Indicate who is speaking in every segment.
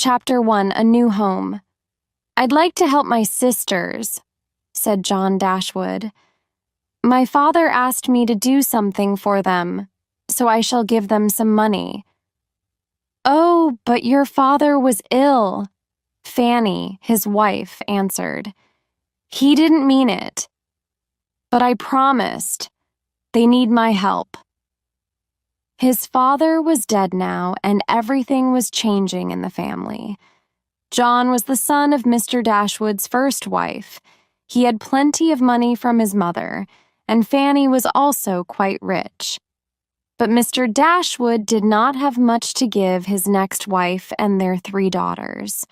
Speaker 1: Chapter 1: A New Home. "I'd like to help my sisters," said John Dashwood. "My father asked me to do something for them, so I shall give them some money." "Oh, but your father was ill," Fanny, his wife, answered. "He didn't mean it. But I promised. They need my help." His father was dead now, and everything was changing in the family. John was the son of Mr. Dashwood's first wife. He had plenty of money from his mother, and Fanny was also quite rich. But Mr. Dashwood did not have much to give his next wife and their 3 daughters.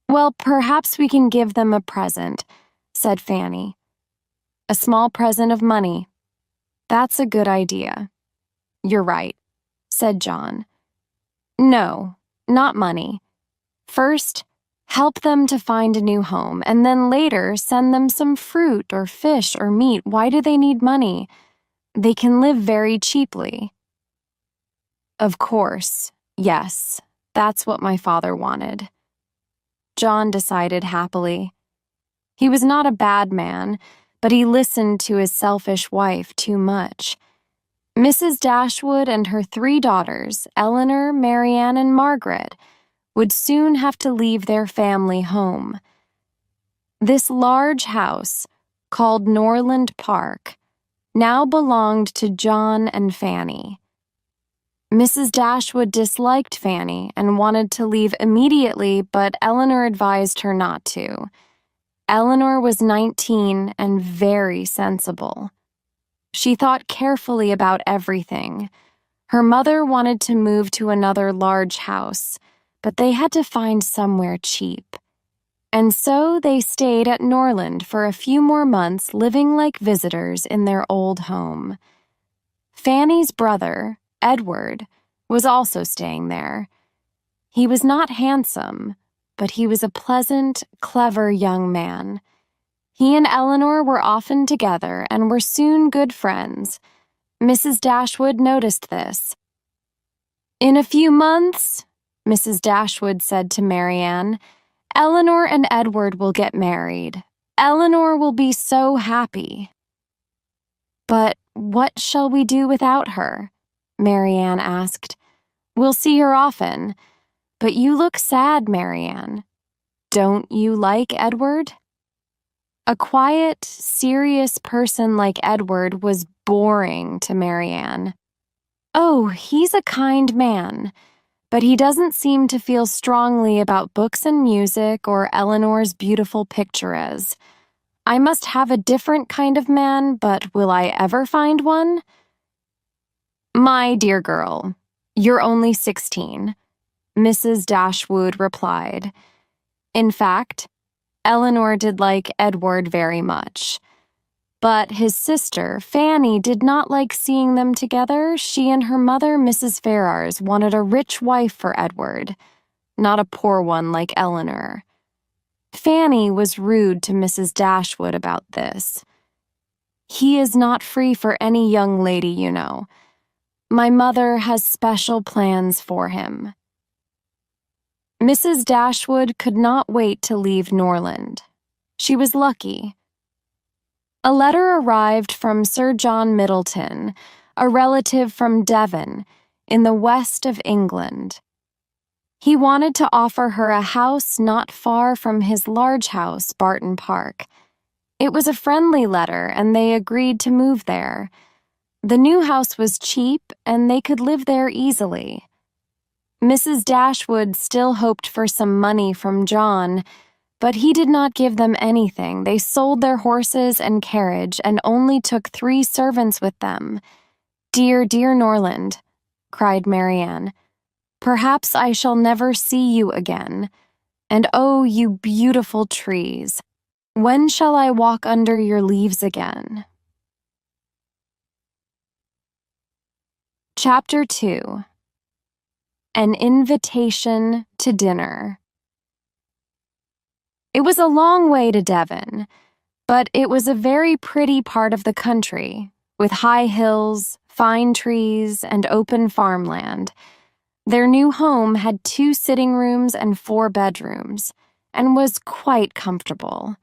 Speaker 1: "Well, perhaps we can give them a present," said Fanny. "A small present of money. That's a good idea." "You're right," said John. "No, not money. First, help them to find a new home, and then later send them some fruit or fish or meat. Why do they need money? They can live very cheaply." Of course, yes, that's what my father wanted. John decided happily. He was not a bad man, but he listened to his selfish wife too much. Mrs. Dashwood and her 3 daughters, Eleanor, Marianne, and Margaret, would soon have to leave their family home. This large house, called Norland Park, now belonged to John and Fanny. Mrs. Dashwood disliked Fanny and wanted to leave immediately, but Eleanor advised her not to. Eleanor was 19 and very sensible. She thought carefully about everything. Her mother wanted to move to another large house, but they had to find somewhere cheap. And so they stayed at Norland for a few more months, living like visitors in their old home. Fanny's brother, Edward, was also staying there. He was not handsome, but he was a pleasant, clever young man. He and Eleanor were often together and were soon good friends. Mrs. Dashwood noticed this. "In a few months," Mrs. Dashwood said to Marianne, "Eleanor and Edward will get married. Eleanor will be so happy." "But what shall we do without her?" Marianne asked. "We'll see her often. But you look sad, Marianne. Don't you like Edward?" A quiet, serious person like Edward was boring to Marianne. "Oh, he's a kind man, but he doesn't seem to feel strongly about books and music or Eleanor's beautiful pictures. I must have a different kind of man, but will I ever find one?" "My dear girl, you're only 16, Mrs. Dashwood replied. In fact, Eleanor did like Edward very much. But his sister, Fanny, did not like seeing them together. She and her mother, Mrs. Ferrars, wanted a rich wife for Edward, not a poor one like Eleanor. Fanny was rude to Mrs. Dashwood about this. "He is not free for any young lady, you know. My mother has special plans for him." Mrs. Dashwood could not wait to leave Norland. She was lucky. A letter arrived from Sir John Middleton, a relative from Devon, in the west of England. He wanted to offer her a house not far from his large house, Barton Park. It was a friendly letter, and they agreed to move there. The new house was cheap, and they could live there easily. Mrs. Dashwood still hoped for some money from John, but he did not give them anything. They sold their horses and carriage and only took 3 servants with them. "Dear, dear Norland," cried Marianne, "perhaps I shall never see you again. And oh, you beautiful trees, when shall I walk under your leaves again?" Chapter 2: An Invitation to Dinner. It was a long way to Devon, but it was a very pretty part of the country, with high hills, fine trees, and open farmland. Their new home had 2 sitting rooms and 4 bedrooms, and was quite comfortable.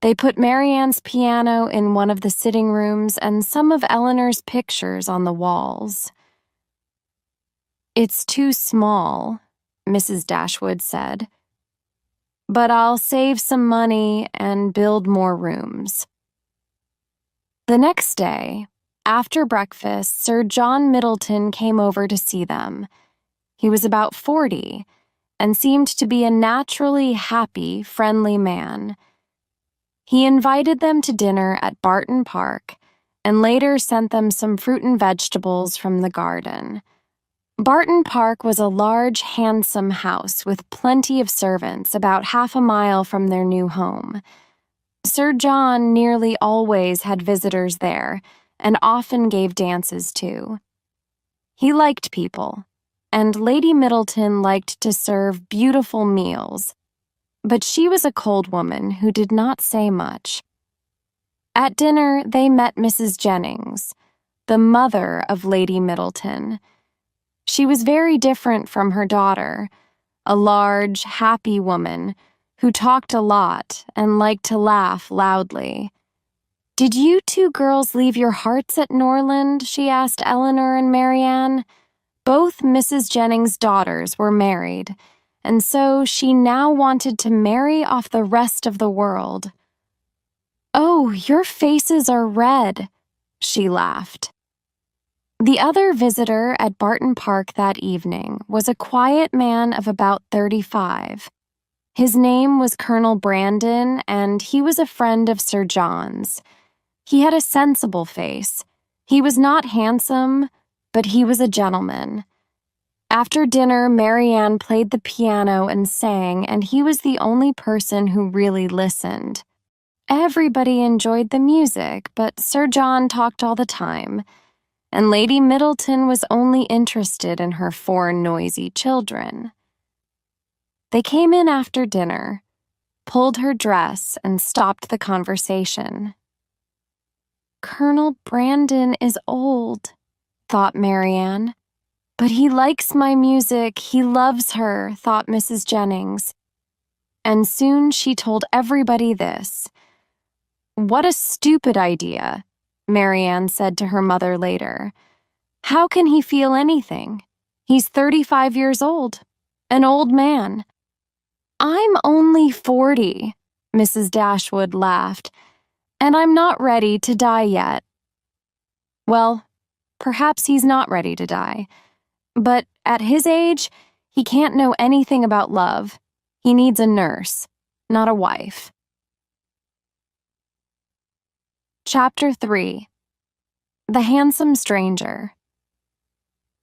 Speaker 1: They put Marianne's piano in one of the sitting rooms and some of Eleanor's pictures on the walls. "It's too small," Mrs. Dashwood said. "But I'll save some money and build more rooms." The next day, after breakfast, Sir John Middleton came over to see them. He was about 40 and seemed to be a naturally happy, friendly man. He invited them to dinner at Barton Park and later sent them some fruit and vegetables from the garden. Barton Park was a large, handsome house with plenty of servants about half a mile from their new home. Sir John nearly always had visitors there and often gave dances too. He liked people, and Lady Middleton liked to serve beautiful meals, but she was a cold woman who did not say much. At dinner, they met Mrs. Jennings, the mother of Lady Middleton. She was very different from her daughter, a large, happy woman who talked a lot and liked to laugh loudly. "Did you 2 girls leave your hearts at Norland?" she asked Eleanor and Marianne. Both Mrs. Jennings' daughters were married, and so she now wanted to marry off the rest of the world. "Oh, your faces are red," she laughed. The other visitor at Barton Park that evening was a quiet man of about 35. His name was Colonel Brandon, and he was a friend of Sir John's. He had a sensible face. He was not handsome, but he was a gentleman. After dinner, Marianne played the piano and sang, and he was the only person who really listened. Everybody enjoyed the music, but Sir John talked all the time, and Lady Middleton was only interested in her 4 noisy children. They came in after dinner, pulled her dress, and stopped the conversation. "Colonel Brandon is old," thought Marianne. "But he likes my music, he loves her," thought Mrs. Jennings. And soon she told everybody this. "What a stupid idea," Marianne said to her mother later. "How can he feel anything? He's 35 years old, an old man." "I'm only 40, Mrs. Dashwood laughed, "and I'm not ready to die yet." Well, perhaps he's not ready to die, but at his age, he can't know anything about love. He needs a nurse, not a wife. Chapter 3. The Handsome Stranger.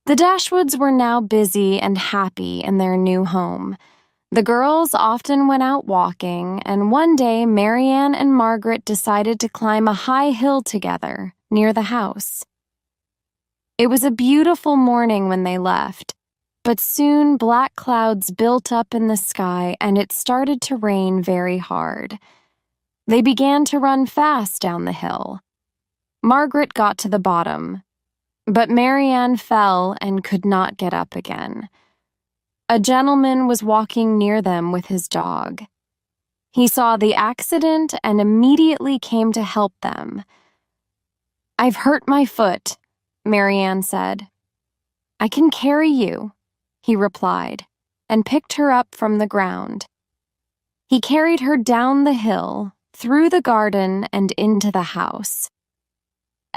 Speaker 1: The Dashwoods were now busy and happy in their new home. The girls often went out walking, and one day Marianne and Margaret decided to climb a high hill together near the house. It was a beautiful morning when they left, but soon black clouds built up in the sky and it started to rain very hard. They began to run fast down the hill. Margaret got to the bottom, but Marianne fell and could not get up again. A gentleman was walking near them with his dog. He saw the accident and immediately came to help them. "I've hurt my foot," Marianne said. "I can carry you," he replied, and picked her up from the ground. He carried her down the hill, through the garden, and into the house.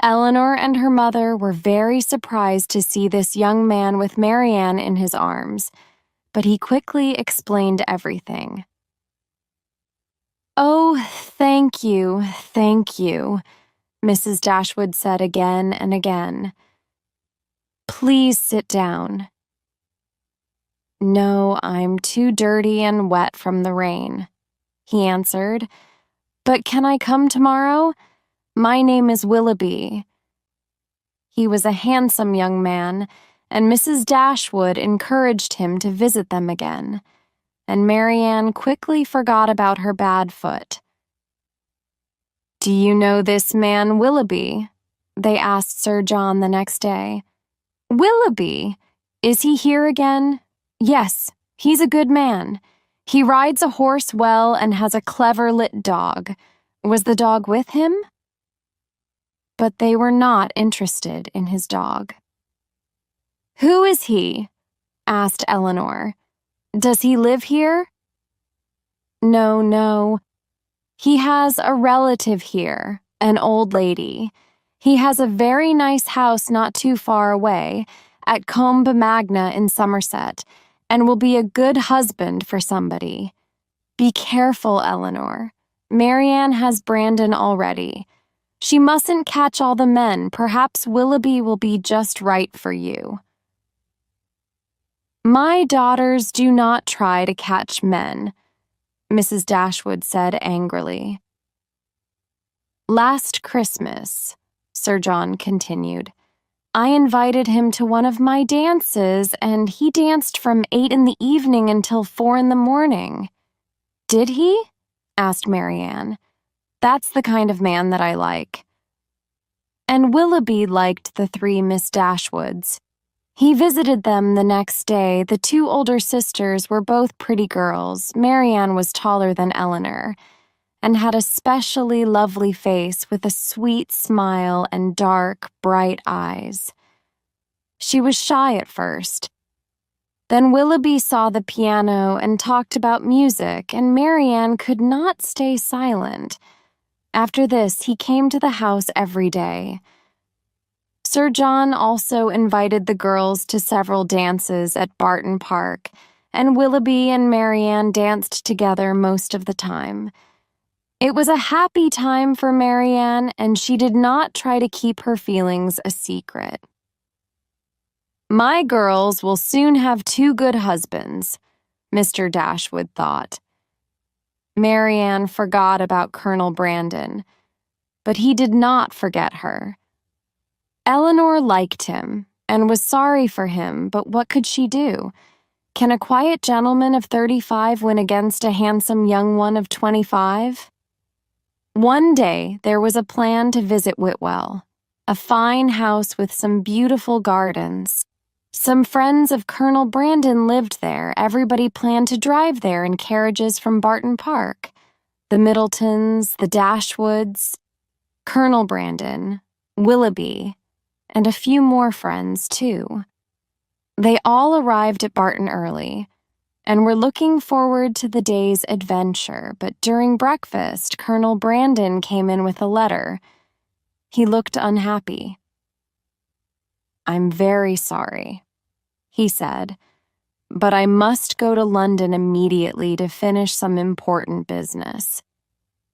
Speaker 1: Eleanor and her mother were very surprised to see this young man with Marianne in his arms, but he quickly explained everything. "Oh, thank you, Mrs. Dashwood said again and again. "Please sit down." "No, I'm too dirty and wet from the rain," he answered. "But can I come tomorrow? My name is Willoughby." He was a handsome young man, and Mrs. Dashwood encouraged him to visit them again, and Marianne quickly forgot about her bad foot. "Do you know this man Willoughby?" they asked Sir John the next day. "Willoughby? Is he here again? Yes, he's a good man. He rides a horse well and has a clever lit dog. Was the dog with him? But they were not interested in his dog. Who is he? Asked Eleanor. Does he live here? No. He has a relative here, an old lady. He has a very nice house not too far away, at Combe Magna in Somerset, and will be a good husband for somebody. Be careful, Eleanor. Marianne has Brandon already. She mustn't catch all the men. Perhaps Willoughby will be just right for you. My daughters do not try to catch men, Mrs. Dashwood said angrily. Last Christmas, Sir John continued, I invited him to one of my dances, and he danced from 8 in the evening until 4 in the morning. Did he? Asked Marianne. That's the kind of man that I like. And Willoughby liked the 3 Miss Dashwoods. He visited them the next day. The 2 older sisters were both pretty girls. Marianne was taller than Eleanor, and had a specially lovely face with a sweet smile and dark, bright eyes. She was shy at first. Then Willoughby saw the piano and talked about music, and Marianne could not stay silent. After this, he came to the house every day. Sir John also invited the girls to several dances at Barton Park, and Willoughby and Marianne danced together most of the time. It was a happy time for Marianne, and she did not try to keep her feelings a secret. My girls will soon have 2 good husbands, Mr. Dashwood thought. Marianne forgot about Colonel Brandon, but he did not forget her. Eleanor liked him and was sorry for him, but what could she do? Can a quiet gentleman of 35 win against a handsome young one of 25? One day there was a plan to visit Whitwell, a fine house with some beautiful gardens. Some friends of Colonel Brandon lived there. Everybody planned to drive there in carriages from Barton Park. The Middletons, the Dashwoods, Colonel Brandon, Willoughby, and a few more friends, too. They all arrived at Barton early, and were looking forward to the day's adventure, but during breakfast, Colonel Brandon came in with a letter. He looked unhappy. I'm very sorry, he said, but I must go to London immediately to finish some important business.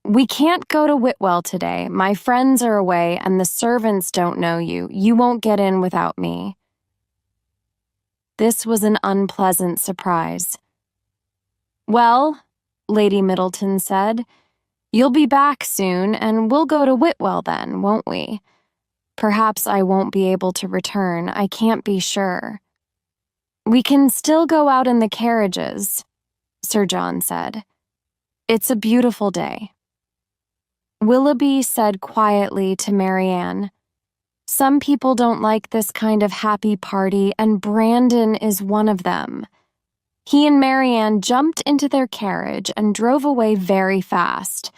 Speaker 1: We can't go to Whitwell today. My friends are away, and the servants don't know you. You won't get in without me. This was an unpleasant surprise. Well, Lady Middleton said, you'll be back soon, and we'll go to Whitwell then, won't we? Perhaps I won't be able to return. I can't be sure. We can still go out in the carriages, Sir John said. It's a beautiful day. Willoughby said quietly to Marianne, some people don't like this kind of happy party, and Brandon is one of them. He and Marianne jumped into their carriage and drove away very fast.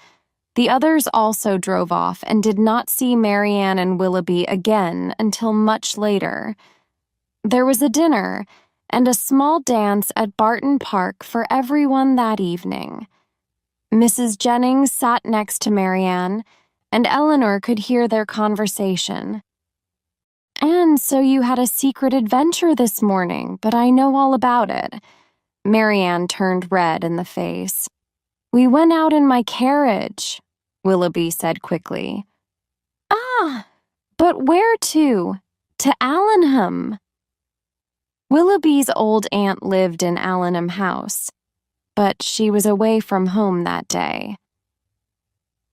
Speaker 1: The others also drove off and did not see Marianne and Willoughby again until much later. There was a dinner and a small dance at Barton Park for everyone that evening. Mrs. Jennings sat next to Marianne, and Eleanor could hear their conversation. And so you had a secret adventure this morning, but I know all about it. Marianne turned red in the face. We went out in my carriage, Willoughby said quickly. Ah, but where to? To Allenham. Willoughby's old aunt lived in Allenham House, but she was away from home that day.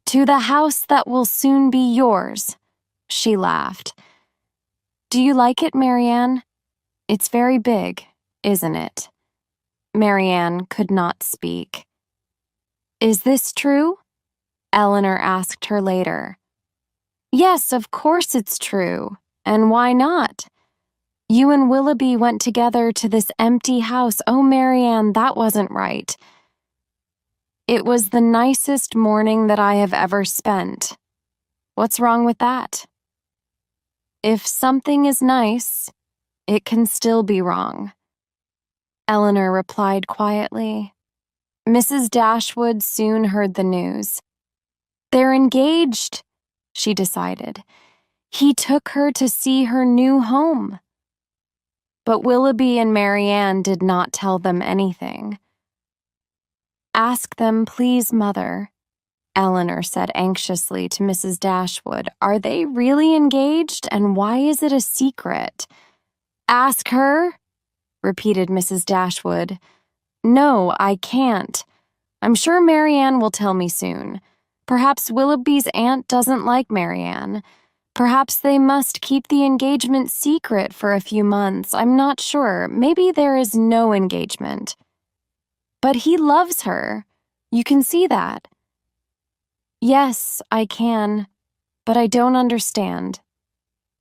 Speaker 1: To the house that will soon be yours, she laughed. Do you like it, Marianne? It's very big, isn't it? Marianne could not speak. Is this true? Eleanor asked her later. Yes, of course it's true. And why not? You and Willoughby went together to this empty house. Oh, Marianne, that wasn't right. It was the nicest morning that I have ever spent. What's wrong with that? If something is nice, it can still be wrong. Eleanor replied quietly. Mrs. Dashwood soon heard the news. They're engaged, she decided. He took her to see her new home. But Willoughby and Marianne did not tell them anything. Ask them, please, Mother, Eleanor said anxiously to Mrs. Dashwood. Are they really engaged, and why is it a secret? Ask her, repeated Mrs. Dashwood. No, I can't. I'm sure Marianne will tell me soon. Perhaps Willoughby's aunt doesn't like Marianne. Perhaps they must keep the engagement secret for a few months. I'm not sure. Maybe there is no engagement. But he loves her. You can see that. Yes, I can, but I don't understand.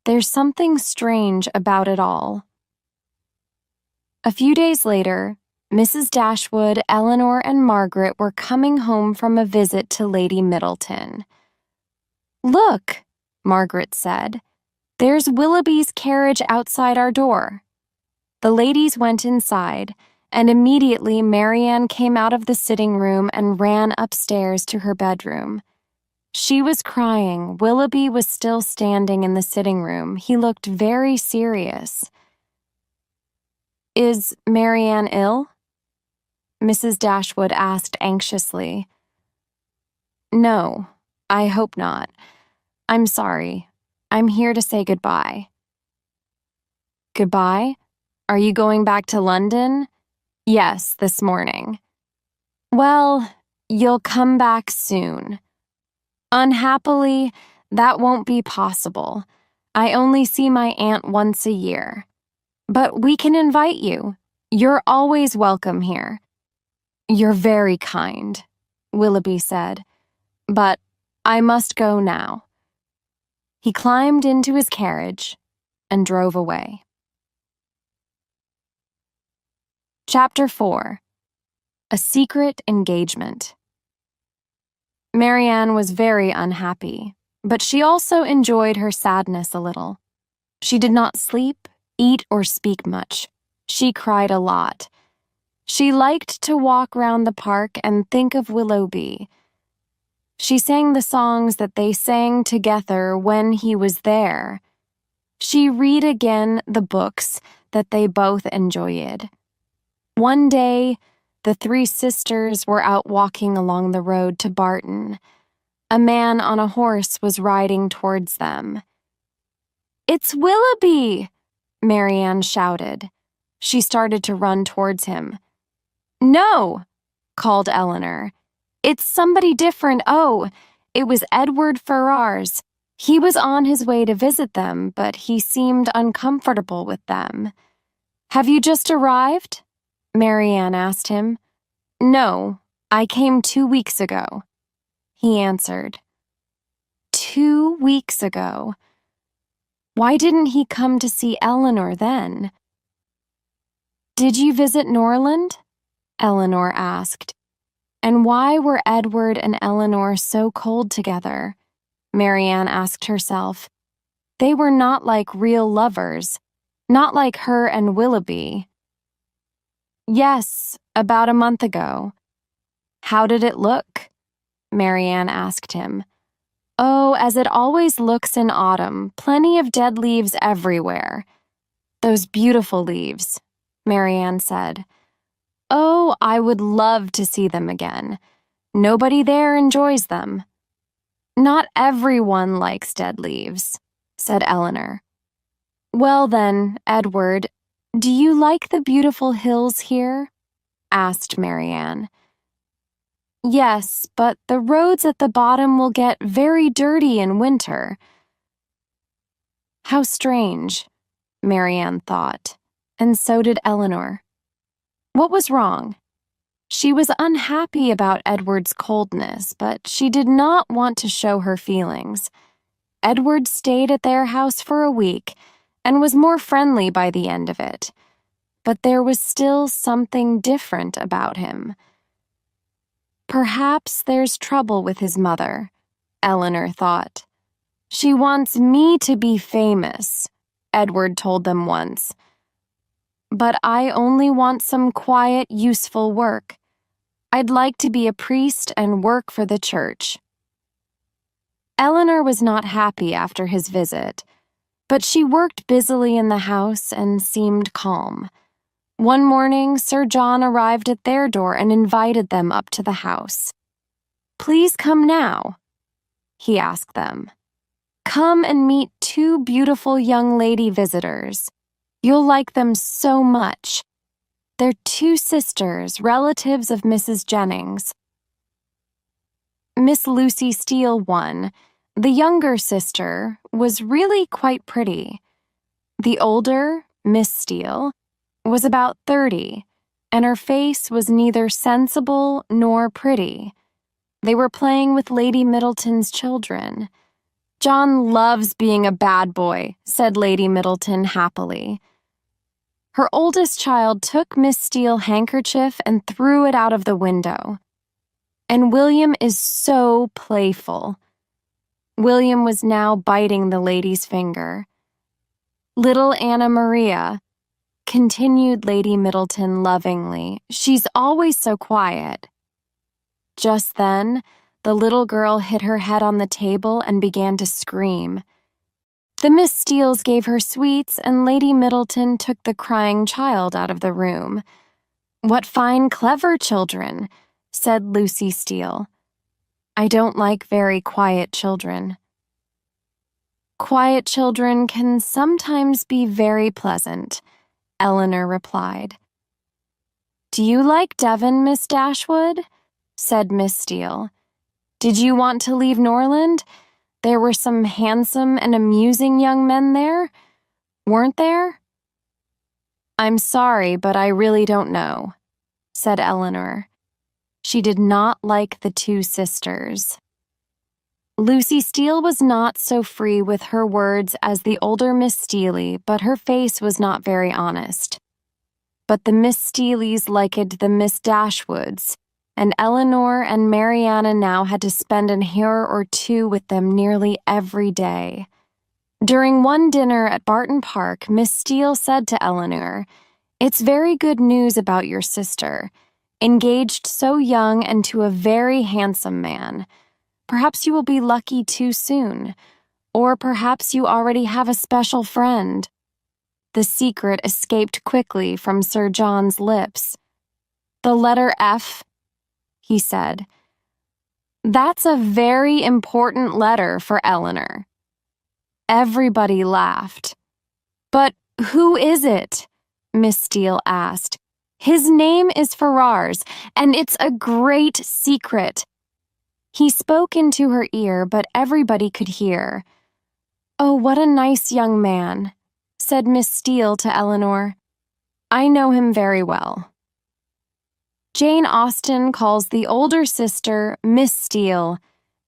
Speaker 1: There's something strange about it all. A few days later, Mrs. Dashwood, Eleanor, and Margaret were coming home from a visit to Lady Middleton. Look, Margaret said, there's Willoughby's carriage outside our door. The ladies went inside, and immediately Marianne came out of the sitting room and ran upstairs to her bedroom. She was crying. Willoughby was still standing in the sitting room. He looked very serious. Is Marianne ill? Mrs. Dashwood asked anxiously. No, I hope not. I'm sorry. I'm here to say goodbye. Goodbye? Are you going back to London? Yes, this morning. Well, you'll come back soon. Unhappily, that won't be possible. I only see my aunt once a year. But we can invite you. You're always welcome here. You're very kind, Willoughby said. But I must go now. He climbed into his carriage and drove away. Chapter 4. A Secret Engagement. Marianne was very unhappy, but she also enjoyed her sadness a little. She did not sleep, eat, or speak much. She cried a lot. She liked to walk round the park and think of Willoughby. She sang the songs that they sang together when he was there. She read again the books that they both enjoyed. One day, the three sisters were out walking along the road to Barton. A man on a horse was riding towards them. It's Willoughby! Marianne shouted. She started to run towards him. No, called Eleanor. It's somebody different. Oh, it was Edward Ferrars. He was on his way to visit them, but he seemed uncomfortable with them. Have you just arrived? Marianne asked him. No, I came 2 weeks ago, he answered. 2 weeks ago? Why didn't he come to see Eleanor then? Did you visit Norland? Eleanor asked. And why were Edward and Eleanor so cold together? Marianne asked herself. They were not like real lovers, not like her and Willoughby. Yes, about a month ago. How did it look? Marianne asked him. Oh, as it always looks in autumn, plenty of dead leaves everywhere. Those beautiful leaves, Marianne said. Oh, I would love to see them again. Nobody there enjoys them. Not everyone likes dead leaves, said Eleanor. Well then, Edward, do you like the beautiful hills here? Asked Marianne. Yes, but the roads at the bottom will get very dirty in winter. How strange, Marianne thought, and so did Eleanor. What was wrong? She was unhappy about Edward's coldness, but she did not want to show her feelings. Edward stayed at their house for a week, and was more friendly by the end of it. But there was still something different about him. Perhaps there's trouble with his mother, Eleanor thought. She wants me to be famous, Edward told them once. But I only want some quiet, useful work. I'd like to be a priest and work for the church. Eleanor was not happy after his visit, but she worked busily in the house and seemed calm. One morning, Sir John arrived at their door and invited them up to the house. "Please come now," he asked them. "Come and meet two beautiful young lady visitors. You'll like them so much. They're two sisters, relatives of Mrs. Jennings. Miss Lucy Steele won. The younger sister was really quite pretty. The older, Miss Steele, was about 30, and her face was neither sensible nor pretty. They were playing with Lady Middleton's children. John loves being a bad boy, said Lady Middleton happily. Her oldest child took Miss Steele's handkerchief and threw it out of the window. And William is so playful. William was now biting the lady's finger. Little Anna Maria, continued Lady Middleton lovingly, she's always so quiet. Just then, the little girl hit her head on the table and began to scream. The Miss Steeles gave her sweets, and Lady Middleton took the crying child out of the room. "What fine, clever children," said Lucy Steele. "I don't like very quiet children." "Quiet children can sometimes be very pleasant," Eleanor replied. "Do you like Devon, Miss Dashwood?" said Miss Steele. "Did you want to leave Norland? There were some handsome and amusing young men there, weren't there?" "I'm sorry, but I really don't know," said Eleanor. She did not like the two sisters. Lucy Steele was not so free with her words as the older Miss Steele, but her face was not very honest. But the Miss Steeles liked the Miss Dashwoods, and Eleanor and Mariana now had to spend an hour or two with them nearly every day. During one dinner at Barton Park, Miss Steele said to Eleanor, "It's very good news about your sister, engaged so young and to a very handsome man. Perhaps you will be lucky too soon, or perhaps you already have a special friend." The secret escaped quickly from Sir John's lips. "The letter F," he said. "That's a very important letter for Eleanor." Everybody laughed. "But who is it?" Miss Steele asked. "His name is Ferrars, and it's a great secret." He spoke into her ear, but everybody could hear. "Oh, what a nice young man," said Miss Steele to Eleanor. "I know him very well." Jane Austen calls the older sister Miss Steele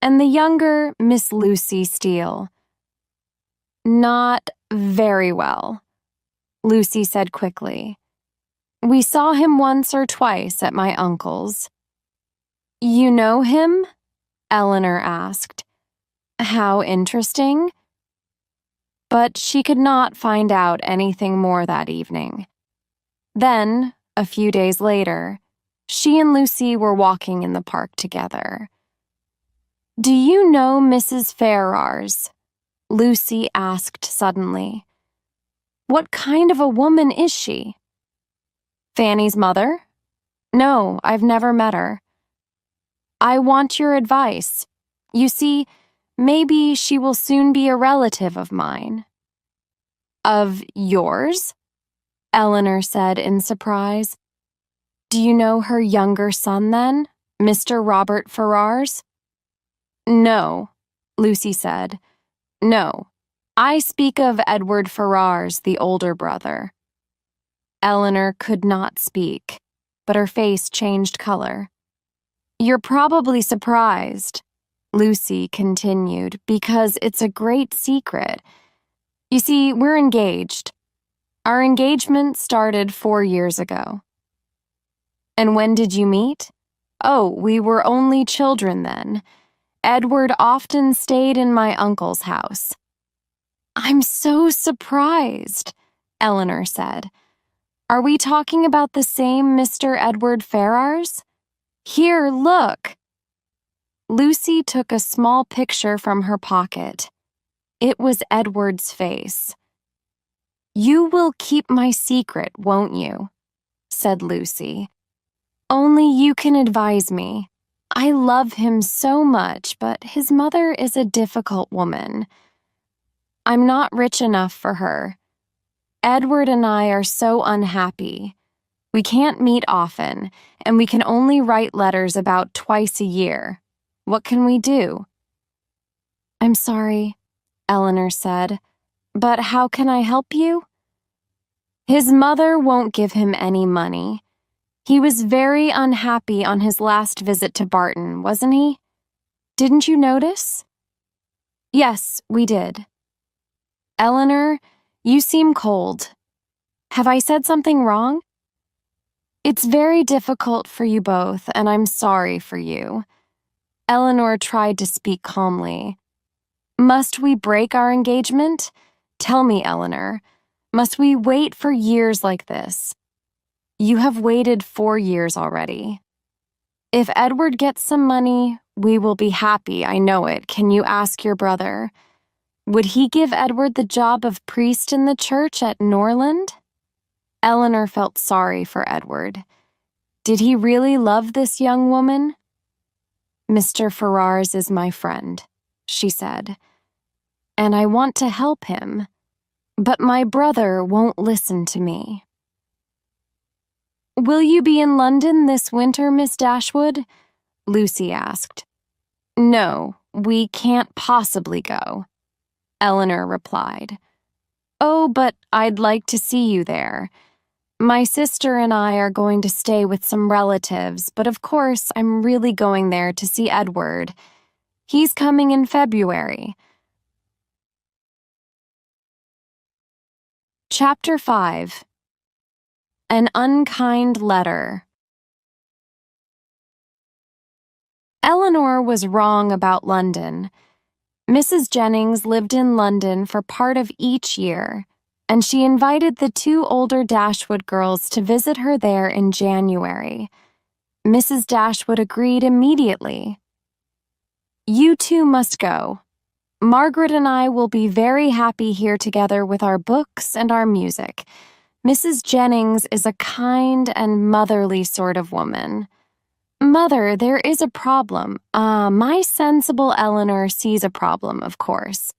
Speaker 1: and the younger Miss Lucy Steele. "Not very well," Lucy said quickly. "We saw him once or twice at my uncle's." "You know him?" Eleanor asked. "How interesting." But she could not find out anything more that evening. Then, a few days later, she and Lucy were walking in the park together. "Do you know Mrs. Ferrars?" Lucy asked suddenly. "What kind of a woman is she?" "Fanny's mother?" "No, I've never met her." "I want your advice. You see, maybe she will soon be a relative of mine." "Of yours?" Eleanor said in surprise. "Do you know her younger son then, Mr. Robert Ferrars?" "No," Lucy said. "No, I speak of Edward Ferrars, the older brother." Eleanor could not speak, but her face changed color. "You're probably surprised," Lucy continued, "because it's a great secret. You see, we're engaged. Our engagement started 4 years ago. And when did you meet? Oh, we were only children then. Edward often stayed in my uncle's house. I'm so surprised, Eleanor said. Are we talking about the same Mr. Edward Ferrars? Here, look. Lucy took a small picture from her pocket. It was Edward's face. You will keep my secret, won't you? Said Lucy. Only you can advise me. I love him so much, but his mother is a difficult woman. I'm not rich enough for her. Edward and I are so unhappy. We can't meet often, and we can only write letters about twice a year. What can we do? I'm sorry, Eleanor said, but how can I help you? His mother won't give him any money. He was very unhappy on his last visit to Barton, wasn't he? Didn't you notice? Yes, we did. Eleanor, you seem cold. Have I said something wrong? It's very difficult for you both, and I'm sorry for you. Eleanor tried to speak calmly. Must we break our engagement? Tell me, Eleanor. Must we wait for years like this? You have waited 4 years already. If Edward gets some money, we will be happy, I know it. Can you ask your brother? Would he give Edward the job of priest in the church at Norland? Eleanor felt sorry for Edward. Did he really love this young woman? Mr. Ferrars is my friend, she said, and I want to help him, but my brother won't listen to me. Will you be in London this winter, Miss Dashwood? Lucy asked. No, we can't possibly go, Eleanor replied. Oh, but I'd like to see you there. My sister and I are going to stay with some relatives, but of course I'm really going there to see Edward. He's coming in February. Chapter 5. An Unkind Letter. Eleanor was wrong about London. Mrs. Jennings lived in London for part of each year, and she invited the 2 older Dashwood girls to visit her there in January. Mrs. Dashwood agreed immediately. You 2 must go. Margaret and I will be very happy here together with our books and our music. Mrs. Jennings is a kind and motherly sort of woman. Mother, there is a problem. My sensible Eleanor sees a problem, of course.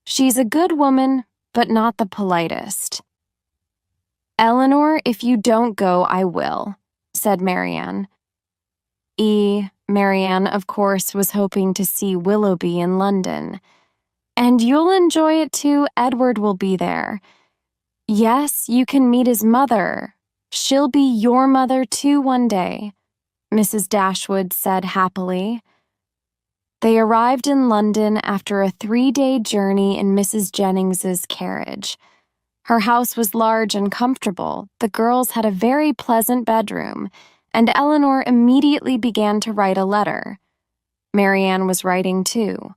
Speaker 1: She's a good woman, but not the politest. Eleanor, if you don't go, I will, said Marianne. Marianne, of course, was hoping to see Willoughby in London. And you'll enjoy it too, Edward will be there. Yes, you can meet his mother. She'll be your mother too one day, Mrs. Dashwood said happily. They arrived in London after a 3-day journey in Mrs. Jennings's carriage. Her house was large and comfortable, the girls had a very pleasant bedroom, and Eleanor immediately began to write a letter. Marianne was writing too.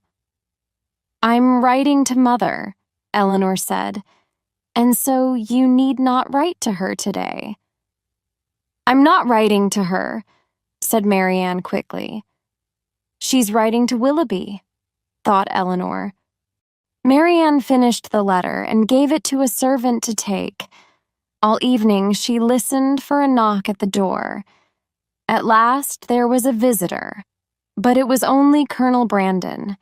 Speaker 1: I'm writing to Mother, Eleanor said, and so you need not write to her today. I'm not writing to her, said Marianne quickly. She's writing to Willoughby, thought Eleanor. Marianne finished the letter and gave it to a servant to take. All evening she listened for a knock at the door. At last there was a visitor, but it was only Colonel Brandon.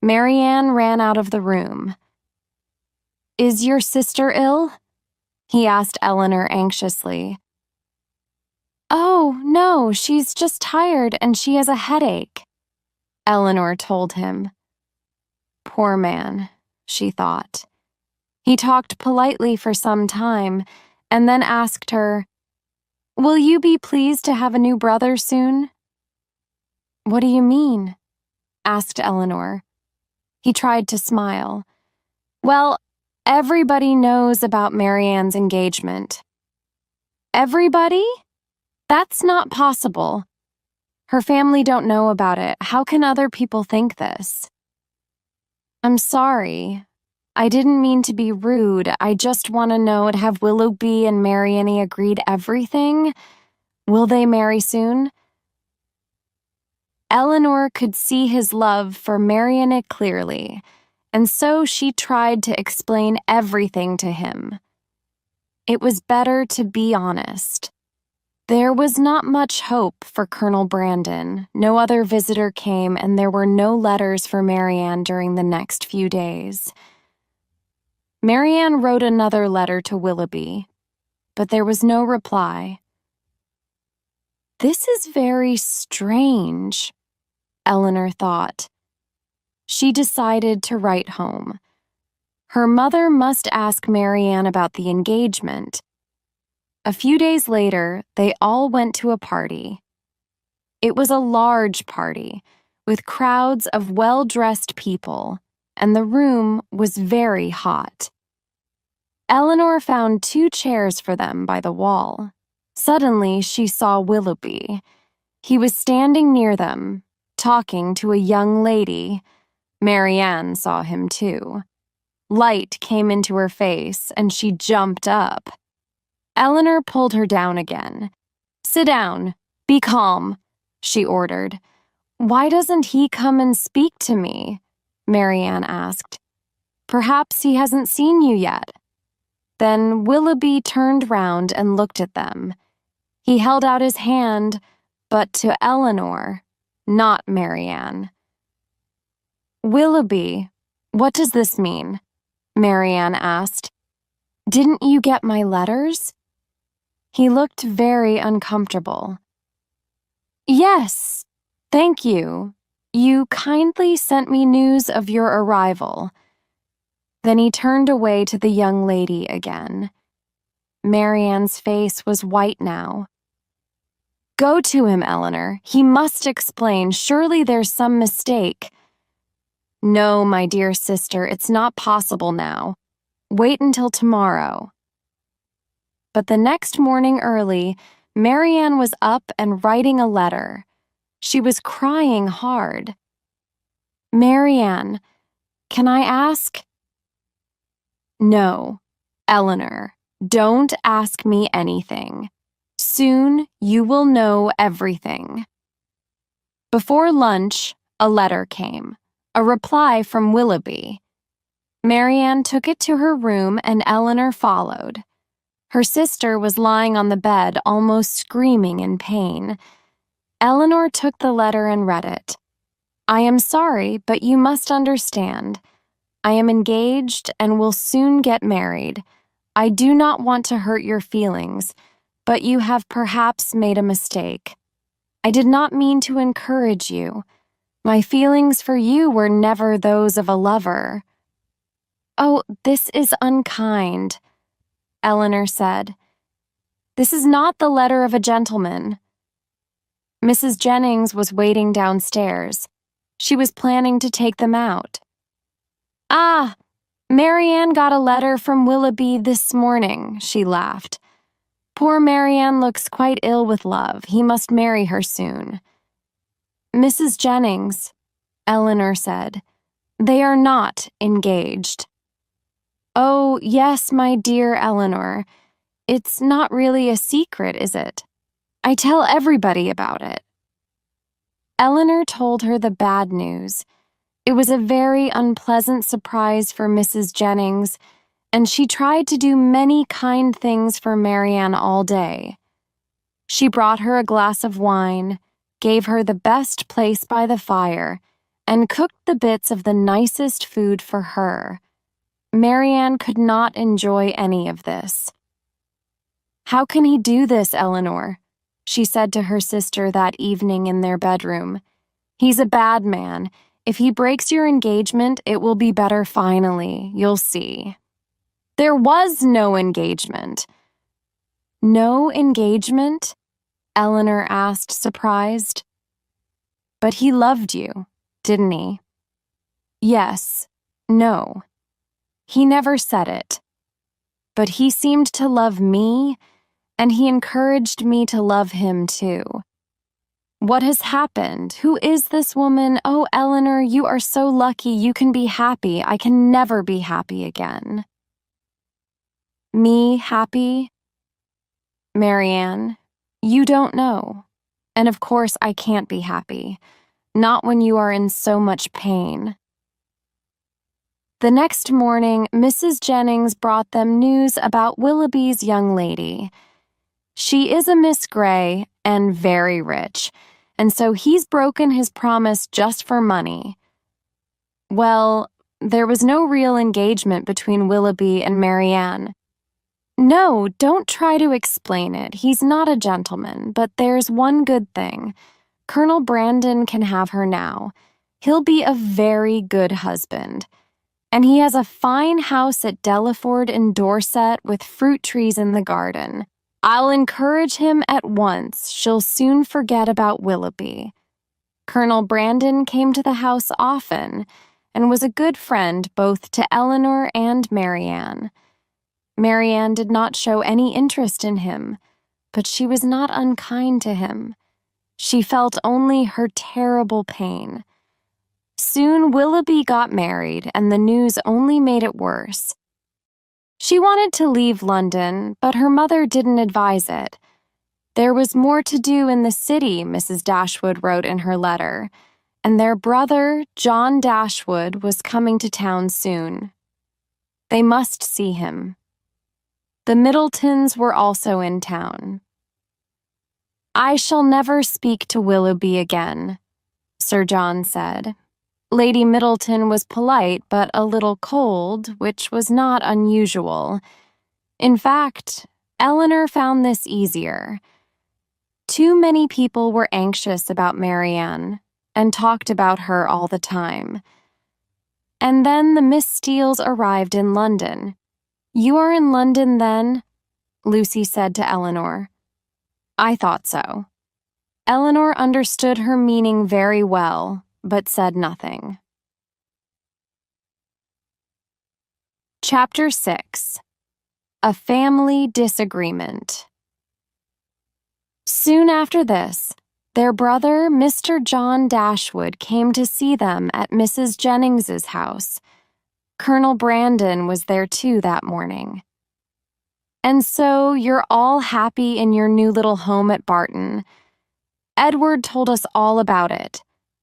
Speaker 1: Marianne ran out of the room. Is your sister ill? He asked Eleanor anxiously. Oh, no, she's just tired and she has a headache, Eleanor told him. Poor man, she thought. He talked politely for some time and then asked her, Will you be pleased to have a new brother soon? What do you mean? Asked Eleanor. He tried to smile. Well, Everybody knows about Marianne's engagement. Everybody? That's not possible. Her family don't know about it. How can other people think this? I'm sorry. I didn't mean to be rude. I just want to know, have Willoughby and Marianne agreed everything? Will they marry soon? Eleanor could see his love for Marianne clearly, and so she tried to explain everything to him. It was better to be honest. There was not much hope for Colonel Brandon. No other visitor came, and there were no letters for Marianne during the next few days. Marianne wrote another letter to Willoughby, but there was no reply. This is very strange, Eleanor thought. She decided to write home. Her mother must ask Marianne about the engagement. A few days later, they all went to a party. It was a large party, with crowds of well-dressed people, and the room was very hot. Eleanor found 2 chairs for them by the wall. Suddenly, she saw Willoughby. He was standing near them, talking to a young lady. Marianne saw him too. Light came into her face, and she jumped up. Eleanor pulled her down again. Sit down. Be calm, she ordered. Why doesn't he come and speak to me? Marianne asked. Perhaps he hasn't seen you yet. Then Willoughby turned round and looked at them. He held out his hand, but to Eleanor, not Marianne. Willoughby, what does this mean? Marianne asked. Didn't you get my letters? He looked very uncomfortable. Yes, thank you. You kindly sent me news of your arrival. Then he turned away to the young lady again. Marianne's face was white now. Go to him, Eleanor. He must explain. Surely there's some mistake. No, my dear sister, it's not possible now. Wait until tomorrow. But the next morning early, Marianne was up and writing a letter. She was crying hard. Marianne, can I ask? No, Eleanor, don't ask me anything. Soon you will know everything. Before lunch, a letter came, a reply from Willoughby. Marianne took it to her room and Eleanor followed. Her sister was lying on the bed, almost screaming in pain. Eleanor took the letter and read it. I am sorry, but you must understand. I am engaged and will soon get married. I do not want to hurt your feelings, but you have perhaps made a mistake. I did not mean to encourage you. My feelings for you were never those of a lover. Oh, this is unkind, Eleanor said. This is not the letter of a gentleman. Mrs. Jennings was waiting downstairs. She was planning to take them out. Ah, Marianne got a letter from Willoughby this morning, she laughed. Poor Marianne looks quite ill with love. He must marry her soon. Mrs. Jennings, Eleanor said, they are not engaged. Oh, yes, my dear Eleanor. It's not really a secret, is it? I tell everybody about it. Eleanor told her the bad news. It was a very unpleasant surprise for Mrs. Jennings, and she tried to do many kind things for Marianne all day. She brought her a glass of wine, gave her the best place by the fire, and cooked the bits of the nicest food for her. Marianne could not enjoy any of this. How can he do this, Eleanor? She said to her sister that evening in their bedroom. He's a bad man. If he breaks your engagement, it will be better finally, you'll see. There was no engagement. No engagement? Eleanor asked, surprised. But he loved you, didn't he? Yes, no. He never said it. But he seemed to love me, and he encouraged me to love him too. What has happened? Who is this woman? Oh, Eleanor, you are so lucky you can be happy. I can never be happy again. Me happy? Marianne, you don't know. And of course I can't be happy. Not when you are in so much pain. The next morning, Mrs. Jennings brought them news about Willoughby's young lady. She is a Miss Grey and very rich, and so he's broken his promise just for money. Well, there was no real engagement between Willoughby and Marianne. No, don't try to explain it. He's not a gentleman, but there's one good thing. Colonel Brandon can have her now. He'll be a very good husband. And he has a fine house at Delaford in Dorset with fruit trees in the garden. I'll encourage him at once. She'll soon forget about Willoughby. Colonel Brandon came to the house often and was a good friend both to Eleanor and Marianne. Marianne did not show any interest in him, but she was not unkind to him. She felt only her terrible pain. Soon Willoughby got married, and the news only made it worse. She wanted to leave London, but her mother didn't advise it. There was more to do in the city, Mrs. Dashwood wrote in her letter, and their brother, John Dashwood, was coming to town soon. They must see him. The Middletons were also in town. I shall never speak to Willoughby again, Sir John said. Lady Middleton was polite but a little cold, which was not unusual. In fact, Eleanor found this easier. Too many people were anxious about Marianne and talked about her all the time. And then the Miss Steeles arrived in London. You are in London, then? Lucy said to Eleanor. I thought so. Eleanor understood her meaning very well, but said nothing. Chapter 6. A Family Disagreement. Soon after this, their brother, Mr. John Dashwood, came to see them at Mrs. Jennings's house. Colonel Brandon was there too that morning. And so you're all happy in your new little home at Barton. Edward told us all about it.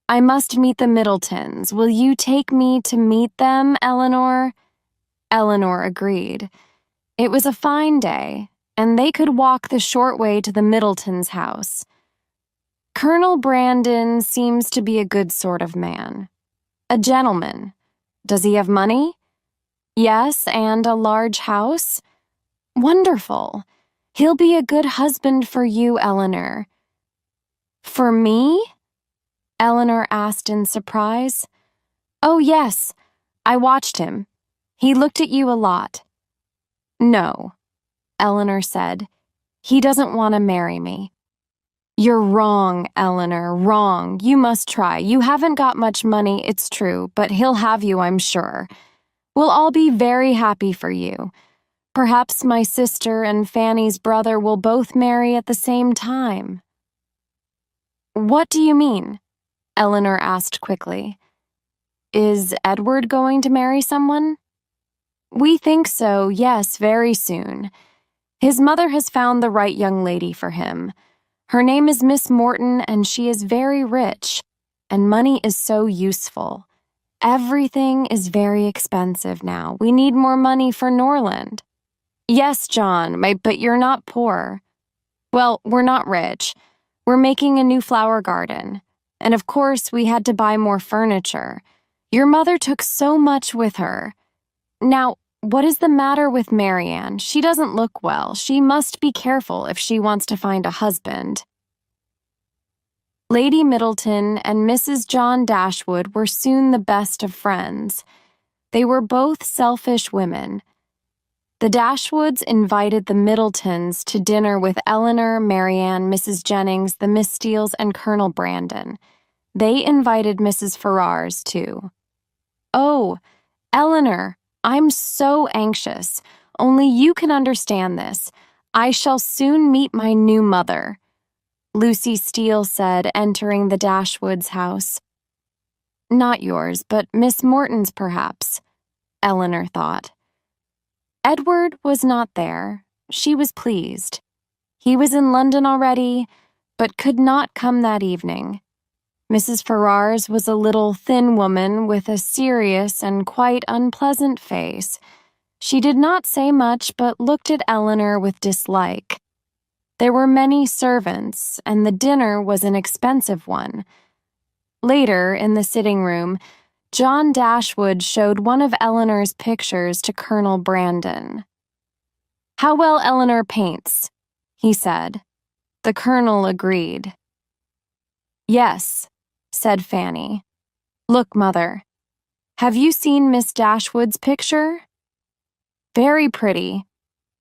Speaker 1: I must meet the Middletons. Will you take me to meet them, Eleanor? Eleanor agreed. It was a fine day, and they could walk the short way to the Middletons' house. Colonel Brandon seems to be a good sort of man. A gentleman. Does he have money? Yes, and a large house? Wonderful. He'll be a good husband for you, Eleanor. For me? Eleanor asked in surprise. Oh, yes. I watched him. He looked at you a lot. No, Eleanor said. He doesn't want to marry me. You're wrong, Eleanor, wrong. You must try. You haven't got much money, it's true, but he'll have you, I'm sure. We'll all be very happy for you. Perhaps my sister and Fanny's brother will both marry at the same time. What do you mean? Eleanor asked quickly. Is Edward going to marry someone? We think so, yes, very soon. His mother has found the right young lady for him. Her name is Miss Morton, and she is very rich, and money is so useful. Everything is very expensive now. We need more money for Norland. Yes, John, but you're not poor. Well, we're not rich. We're making a new flower garden. And of course, we had to buy more furniture. Your mother took so much with her. Now, what is the matter with Marianne? She doesn't look well. She must be careful if she wants to find a husband. Lady Middleton and Mrs. John Dashwood were soon the best of friends. They were both selfish women. The Dashwoods invited the Middletons to dinner with Eleanor, Marianne, Mrs. Jennings, the Miss Steeles, and Colonel Brandon. They invited Mrs. Ferrars, too. Oh, Eleanor, I'm so anxious. Only you can understand this. I shall soon meet my new mother," Lucy Steele said, entering the Dashwoods' house. "Not yours, but Miss Morton's, perhaps," Eleanor thought. Edward was not there. She was pleased. He was in London already, but could not come that evening. Mrs. Ferrars was a little thin woman with a serious and quite unpleasant face. She did not say much, but looked at Eleanor with dislike. There were many servants, and the dinner was an expensive one. Later, in the sitting room, John Dashwood showed one of Eleanor's pictures to Colonel Brandon. "How well Eleanor paints," he said. The colonel agreed. "Yes," said Fanny. "Look, Mother. Have you seen Miss Dashwood's picture?" "Very pretty,"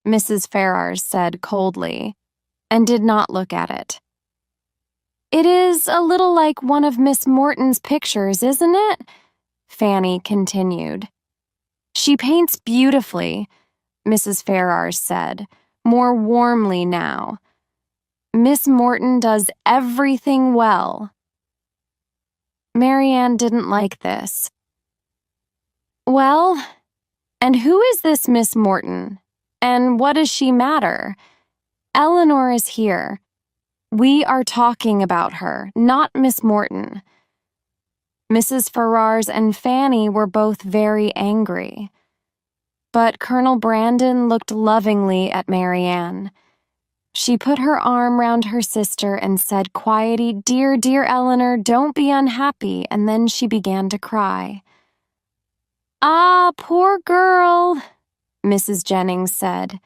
Speaker 1: Mrs. Ferrars said coldly, and did not look at it. "It is a little like one of Miss Morton's pictures, isn't it?" Fanny continued. "She paints beautifully," Mrs. Ferrars said, more warmly now. "Miss Morton does everything well." Marianne didn't like this. "Well, and who is this Miss Morton? And what does she matter? Eleanor is here. We are talking about her, not Miss Morton." Mrs. Ferrars and Fanny were both very angry. But Colonel Brandon looked lovingly at Marianne. She put her arm round her sister and said quietly, "Dear, dear Eleanor, don't be unhappy," and then she began to cry. "Ah, poor girl," Mrs. Jennings said.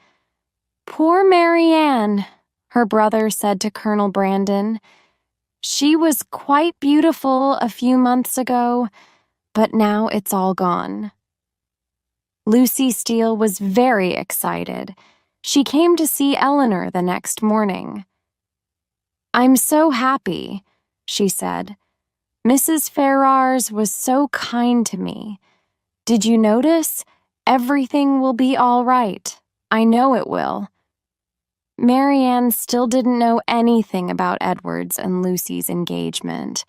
Speaker 1: "Poor Marianne," her brother said to Colonel Brandon. "She was quite beautiful a few months ago, but now it's all gone." Lucy Steele was very excited. She came to see Eleanor the next morning. "I'm so happy," she said. "Mrs. Ferrars was so kind to me. Did you notice? Everything will be all right. I know it will." Marianne still didn't know anything about Edward's and Lucy's engagement.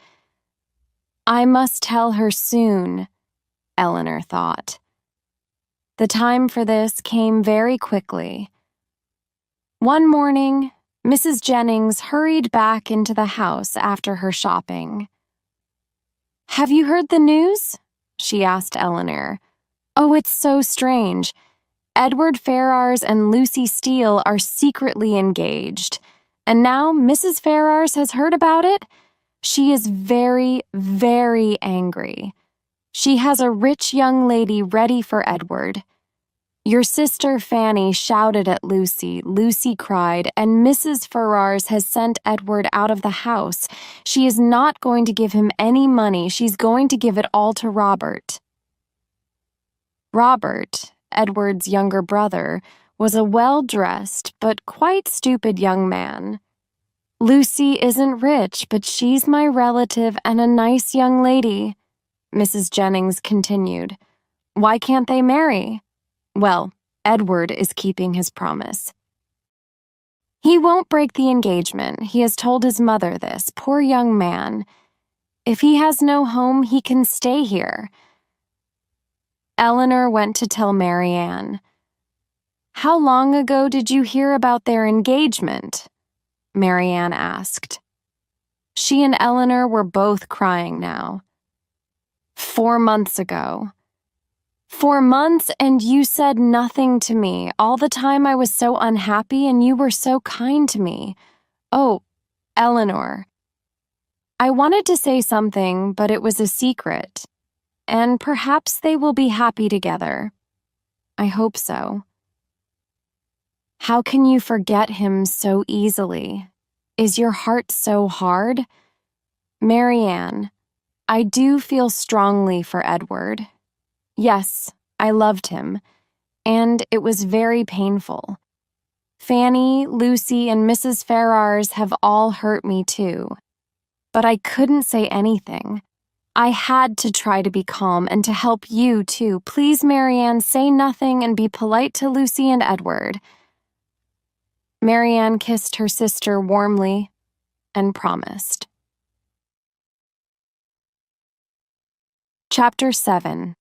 Speaker 1: "I must tell her soon," Eleanor thought. The time for this came very quickly. One morning, Mrs. Jennings hurried back into the house after her shopping. "Have you heard the news?" she asked Eleanor. "Oh, it's so strange. Edward Ferrars and Lucy Steele are secretly engaged, and now Mrs. Ferrars has heard about it. She is very, very angry. She has a rich young lady ready for Edward. Your sister Fanny shouted at Lucy, Lucy cried, and Mrs. Ferrars has sent Edward out of the house. She is not going to give him any money. She's going to give it all to Robert." Robert, Edward's younger brother, was a well-dressed but quite stupid young man. "Lucy isn't rich, but she's my relative and a nice young lady," Mrs. Jennings continued. "Why can't they marry? Well, Edward is keeping his promise. He won't break the engagement. He has told his mother this, poor young man. If he has no home, he can stay here." Eleanor went to tell Marianne. "How long ago did you hear about their engagement?" Marianne asked. She and Eleanor were both crying now. 4 months ago. 4 months, and you said nothing to me. All the time I was so unhappy, and you were so kind to me. Oh, Eleanor. I wanted to say something, but it was a secret. And perhaps they will be happy together. I hope so. How can you forget him so easily? Is your heart so hard? Marianne, I do feel strongly for Edward. Yes, I loved him, and it was very painful. Fanny, Lucy, and Mrs. Ferrars have all hurt me too. But I couldn't say anything. I had to try to be calm and to help you, too. Please, Marianne, say nothing and be polite to Lucy and Edward. Marianne kissed her sister warmly and promised. Chapter 7.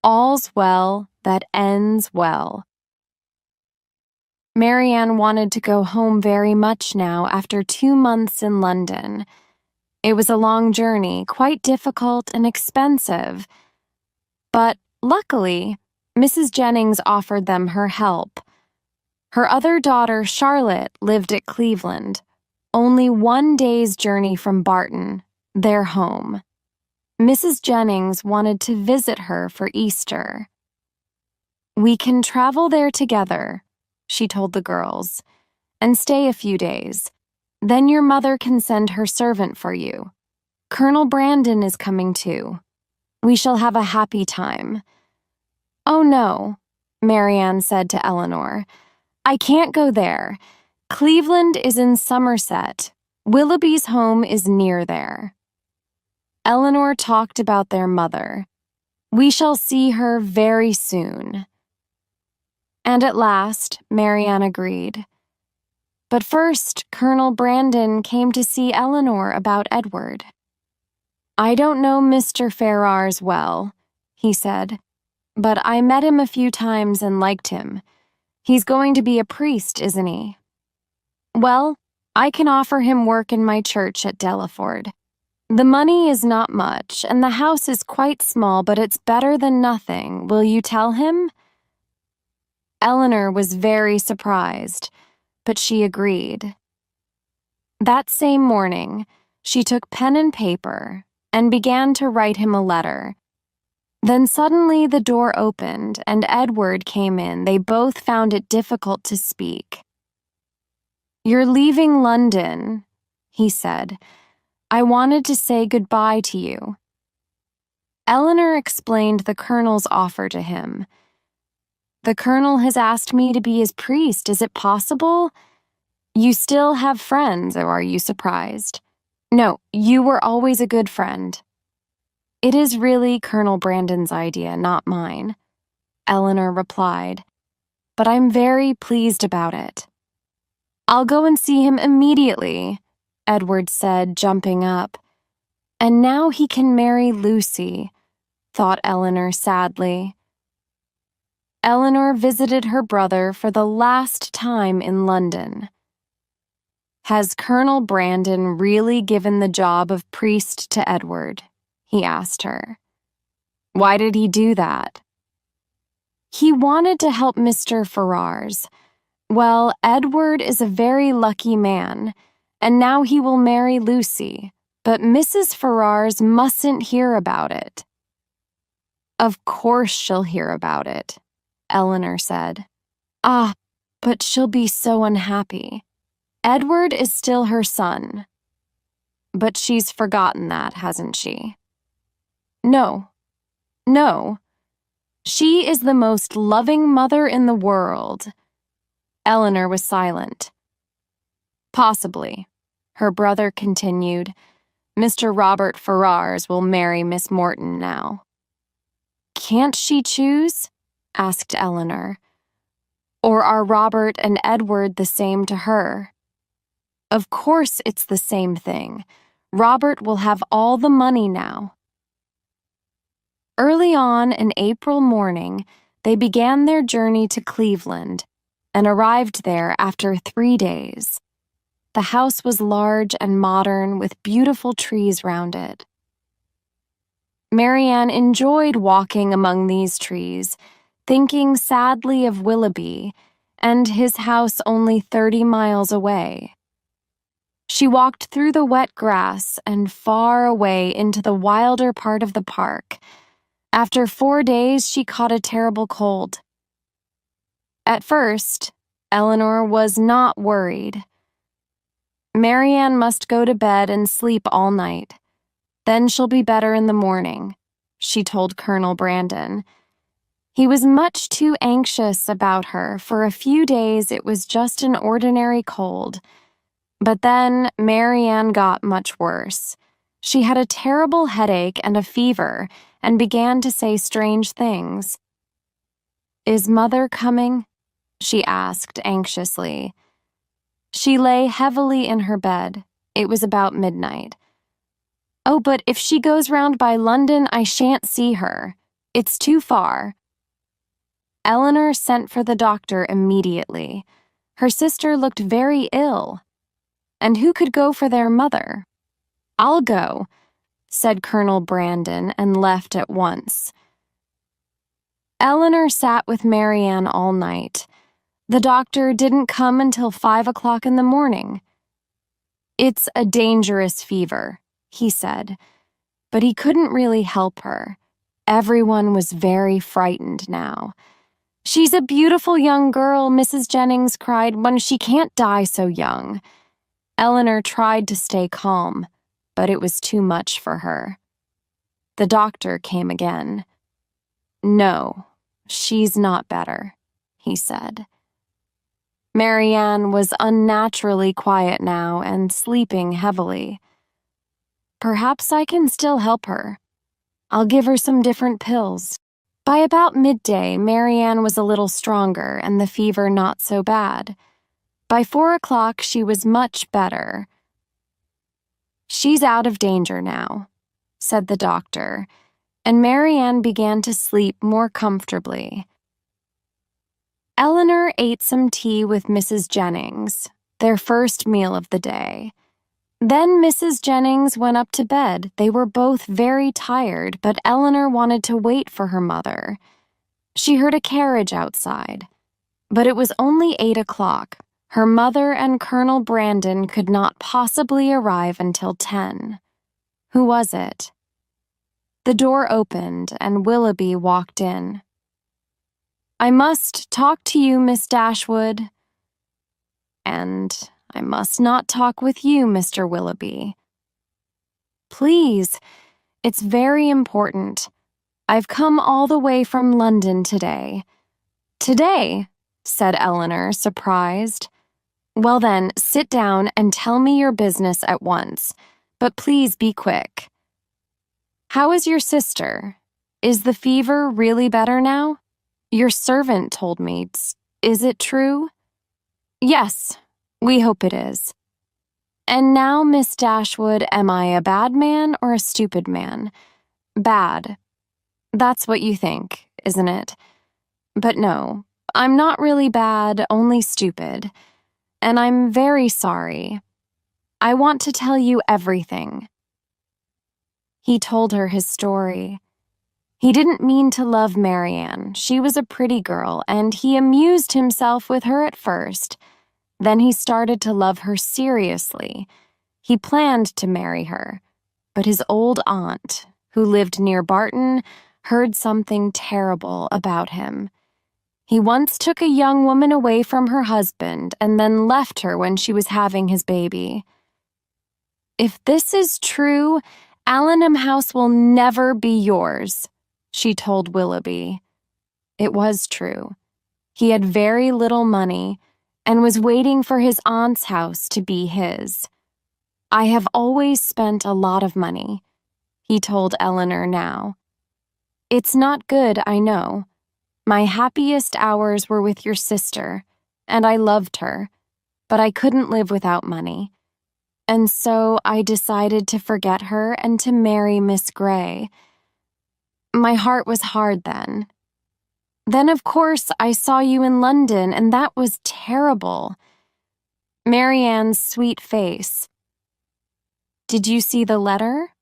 Speaker 1: All's well that ends well. Marianne wanted to go home very much now after 2 months in London. It was a long journey, quite difficult and expensive. But luckily, Mrs. Jennings offered them her help. Her other daughter, Charlotte, lived at Cleveland, only 1 day's journey from Barton, their home. Mrs. Jennings wanted to visit her for Easter. "We can travel there together," she told the girls, "and stay a few days. Then your mother can send her servant for you. Colonel Brandon is coming too. We shall have a happy time." "Oh no," Marianne said to Eleanor. "I can't go there. Cleveland is in Somerset. Willoughby's home is near there." Eleanor talked about their mother. "We shall see her very soon." And at last, Marianne agreed. But first, Colonel Brandon came to see Eleanor about Edward. "I don't know Mr. Ferrars well," he said, "but I met him a few times and liked him. He's going to be a priest, isn't he? Well, I can offer him work in my church at Delaford. The money is not much, and the house is quite small, but it's better than nothing. Will you tell him?" Eleanor was very surprised, but she agreed. That same morning, she took pen and paper and began to write him a letter. Then suddenly the door opened and Edward came in. They both found it difficult to speak. "You're leaving London," he said. "I wanted to say goodbye to you." Eleanor explained the colonel's offer to him. "The colonel has asked me to be his priest. Is it possible? You still have friends, or are you surprised?" "No, you were always a good friend." "It is really Colonel Brandon's idea, not mine," Eleanor replied. "But I'm very pleased about it." "I'll go and see him immediately," Edward said, jumping up. "And now he can marry Lucy," thought Eleanor sadly. Eleanor visited her brother for the last time in London. "Has Colonel Brandon really given the job of priest to Edward?" he asked her. "Why did he do that?" "He wanted to help Mr. Ferrars. Well, Edward is a very lucky man, and now he will marry Lucy, but Mrs. Ferrars mustn't hear about it." "Of course she'll hear about it," Eleanor said. "Ah, but she'll be so unhappy. Edward is still her son." "But she's forgotten that, hasn't she?" No. She is the most loving mother in the world." Eleanor was silent. "Possibly," her brother continued. "Mr. Robert Ferrars will marry Miss Morton now." "Can't she choose?" asked Eleanor. "Or are Robert and Edward the same to her?" "Of course it's the same thing. Robert will have all the money now." Early on an April morning, they began their journey to Cleveland and arrived there after 3 days. The house was large and modern with beautiful trees round it. Marianne enjoyed walking among these trees, thinking sadly of Willoughby and his house only 30 miles away. She walked through the wet grass and far away into the wilder part of the park. After 4 days, she caught a terrible cold. At first, Eleanor was not worried. "Marianne must go to bed and sleep all night. Then she'll be better in the morning," she told Colonel Brandon. He was much too anxious about her. For a few days, it was just an ordinary cold. But then Marianne got much worse. She had a terrible headache and a fever and began to say strange things. "Is Mother coming?" she asked anxiously. She lay heavily in her bed. It was about midnight. "Oh, but if she goes round by London, I shan't see her. It's too far." Eleanor sent for the doctor immediately. Her sister looked very ill. And who could go for their mother? "I'll go," said Colonel Brandon and left at once. Eleanor sat with Marianne all night. The doctor didn't come until 5 o'clock in the morning. "It's a dangerous fever," he said, but he couldn't really help her. Everyone was very frightened now. "She's a beautiful young girl," Mrs. Jennings cried, "when she can't die so young." Eleanor tried to stay calm, but it was too much for her. The doctor came again. "No, she's not better," he said. Marianne was unnaturally quiet now and sleeping heavily. "Perhaps I can still help her. I'll give her some different pills." By about midday, Marianne was a little stronger and the fever not so bad. By 4 o'clock, she was much better. "She's out of danger now," said the doctor, and Marianne began to sleep more comfortably. Eleanor ate some tea with Mrs. Jennings, their first meal of the day. Then Mrs. Jennings went up to bed. They were both very tired, but Eleanor wanted to wait for her mother. She heard a carriage outside, but it was only 8 o'clock. Her mother and Colonel Brandon could not possibly arrive until 10. Who was it? The door opened and Willoughby walked in. "I must talk to you, Miss Dashwood." "And I must not talk with you, Mr. Willoughby." "Please, it's very important. I've come all the way from London today." "Today?" said Eleanor, surprised. "Well then, sit down and tell me your business at once, but please be quick." "How is your sister? Is the fever really better now? Your servant told me. Is it true?" "Yes, we hope it is." "And now, Miss Dashwood, am I a bad man or a stupid man?" "Bad. That's what you think, isn't it? But no, I'm not really bad, only stupid. And I'm very sorry. I want to tell you everything." He told her his story. He didn't mean to love Marianne. She was a pretty girl, and he amused himself with her at first. Then he started to love her seriously. He planned to marry her, but his old aunt, who lived near Barton, heard something terrible about him. He once took a young woman away from her husband and then left her when she was having his baby. "If this is true, Allenham House will never be yours," she told Willoughby. It was true. He had very little money and was waiting for his aunt's house to be his. "I have always spent a lot of money," he told Eleanor now. "It's not good, I know. My happiest hours were with your sister, and I loved her, but I couldn't live without money. And so I decided to forget her and to marry Miss Grey. My heart was hard then. Then, of course, I saw you in London, and that was terrible." Marianne's sweet face. "Did you see the letter?"